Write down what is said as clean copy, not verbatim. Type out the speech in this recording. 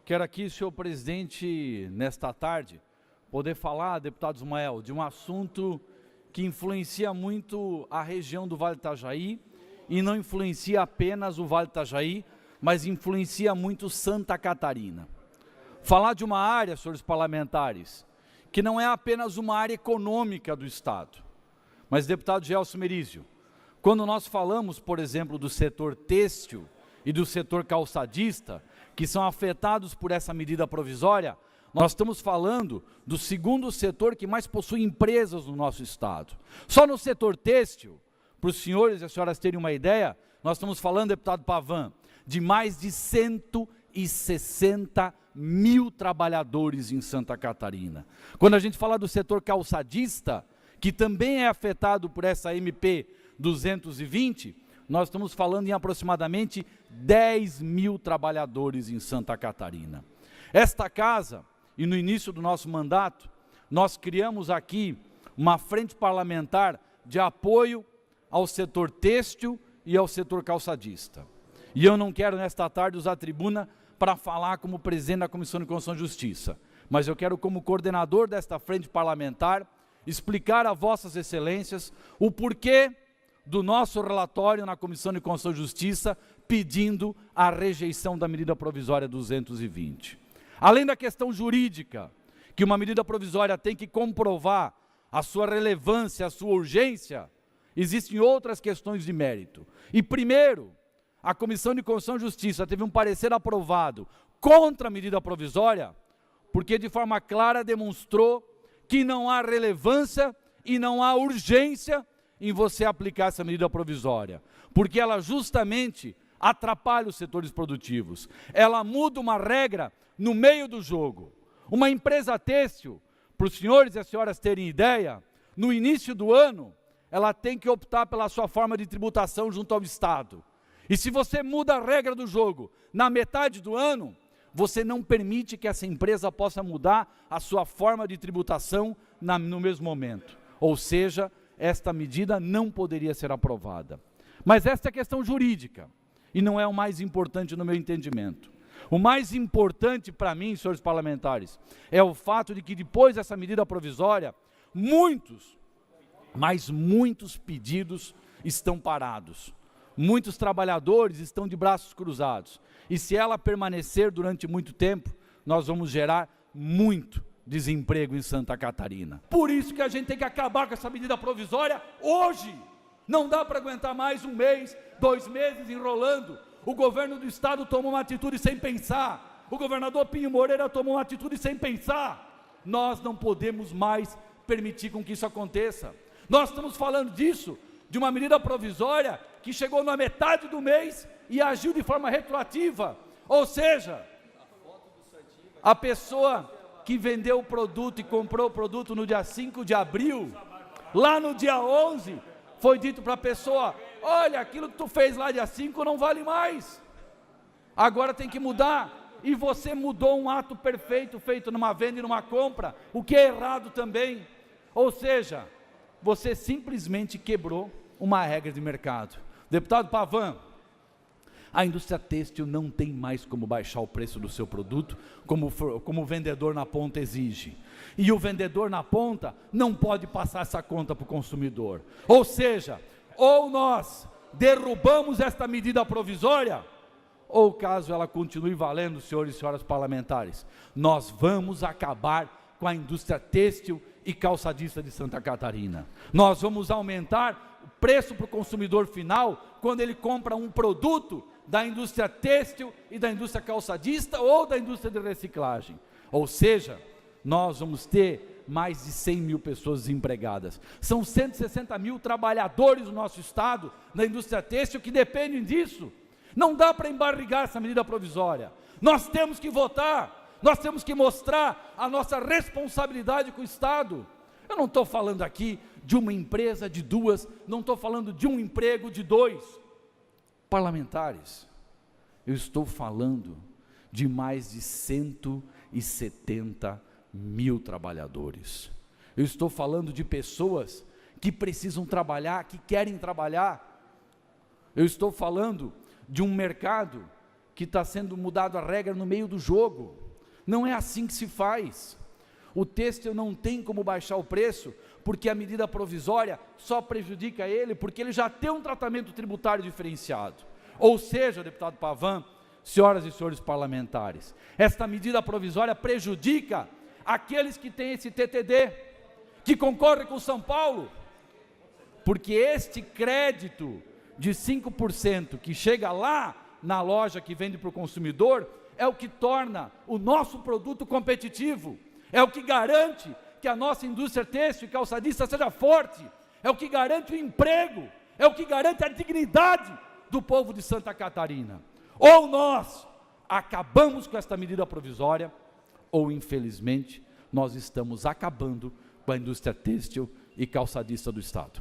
Quero aqui, senhor presidente, nesta tarde, poder falar, deputado Ismael, de um assunto que influencia muito a região do Vale do Itajaí, e não influencia apenas o Vale do Itajaí, mas influencia muito Santa Catarina. Falar de uma área, senhores parlamentares, que não é apenas uma área econômica do Estado, mas, deputado Gelson Merizio, quando nós falamos, por exemplo, do setor têxtil e do setor calçadista, que são afetados por essa medida provisória, nós estamos falando do segundo setor que mais possui empresas no nosso Estado. Só no setor têxtil, para os senhores e as senhoras terem uma ideia, nós estamos falando, deputado Pavan, de mais de 160 mil trabalhadores em Santa Catarina. Quando a gente fala do setor calçadista, que também é afetado por essa MP 220, nós estamos falando em aproximadamente 10 mil trabalhadores em Santa Catarina. Esta casa, e no início do nosso mandato, nós criamos aqui uma frente parlamentar de apoio ao setor têxtil e ao setor calçadista. E eu não quero nesta tarde usar a tribuna para falar como presidente da Comissão de Constituição e Justiça, mas eu quero, como coordenador desta frente parlamentar, explicar a vossas excelências o porquê do nosso relatório na Comissão de Constituição e Justiça pedindo a rejeição da medida provisória 220. Além da questão jurídica, que uma medida provisória tem que comprovar a sua relevância, a sua urgência, existem outras questões de mérito. E primeiro, a Comissão de Constituição e Justiça teve um parecer aprovado contra a medida provisória, porque de forma clara demonstrou que não há relevância e não há urgência em você aplicar essa medida provisória, porque ela justamente atrapalha os setores produtivos, ela muda uma regra no meio do jogo. Uma empresa têxtil, para os senhores e as senhoras terem ideia, no início do ano, ela tem que optar pela sua forma de tributação junto ao Estado. E se você muda a regra do jogo na metade do ano, você não permite que essa empresa possa mudar a sua forma de tributação no mesmo momento. Ou seja, esta medida não poderia ser aprovada. Mas esta é a questão jurídica, e não é o mais importante no meu entendimento. O mais importante para mim, senhores parlamentares, é o fato de que depois dessa medida provisória, muitos pedidos estão parados. Muitos trabalhadores estão de braços cruzados. E se ela permanecer durante muito tempo, nós vamos gerar muito desemprego em Santa Catarina. Por isso que a gente tem que acabar com essa medida provisória hoje. Não dá para aguentar mais um mês, 2 meses enrolando. O governo do estado tomou uma atitude sem pensar. O governador Pinho Moreira tomou uma atitude sem pensar. Nós não podemos mais permitir com que isso aconteça. Nós estamos falando disso, de uma medida provisória que chegou na metade do mês e agiu de forma retroativa. Ou seja, a pessoa que vendeu o produto e comprou o produto no dia 5 de abril, lá no dia 11, foi dito para a pessoa, olha, aquilo que tu fez lá dia 5 não vale mais, agora tem que mudar, e você mudou um ato perfeito feito numa venda e numa compra, o que é errado também. Ou seja, você simplesmente quebrou uma regra de mercado. Deputado Pavan, a indústria têxtil não tem mais como baixar o preço do seu produto, como o vendedor na ponta exige. E o vendedor na ponta não pode passar essa conta para o consumidor. Ou seja, ou nós derrubamos esta medida provisória, ou caso ela continue valendo, senhores e senhoras parlamentares, nós vamos acabar com a indústria têxtil e calçadista de Santa Catarina. Nós vamos aumentar o preço para o consumidor final, quando ele compra um produto da indústria têxtil e da indústria calçadista ou da indústria de reciclagem. Ou seja, nós vamos ter mais de 100 mil pessoas desempregadas. São 160 mil trabalhadores do nosso estado, na indústria têxtil, que dependem disso. Não dá para embarrigar essa medida provisória. Nós temos que votar, nós temos que mostrar a nossa responsabilidade com o Estado. Eu não estou falando aqui de uma empresa, de 2, não estou falando de um emprego, de 2. Parlamentares, eu estou falando de mais de 170 mil trabalhadores. Eu estou falando de pessoas que precisam trabalhar, que querem trabalhar. Eu estou falando de um mercado que está sendo mudado a regra no meio do jogo. Não é assim que se faz. O têxtil não tem como baixar o preço, porque a medida provisória só prejudica ele, porque ele já tem um tratamento tributário diferenciado. Ou seja, deputado Pavan, senhoras e senhores parlamentares, esta medida provisória prejudica aqueles que têm esse TTD, que concorrem com São Paulo, porque este crédito de 5% que chega lá na loja que vende para o consumidor, é o que torna o nosso produto competitivo, é o que garante que a nossa indústria têxtil e calçadista seja forte, é o que garante o emprego, é o que garante a dignidade do povo de Santa Catarina. Ou nós acabamos com esta medida provisória, ou infelizmente nós estamos acabando com a indústria têxtil e calçadista do Estado.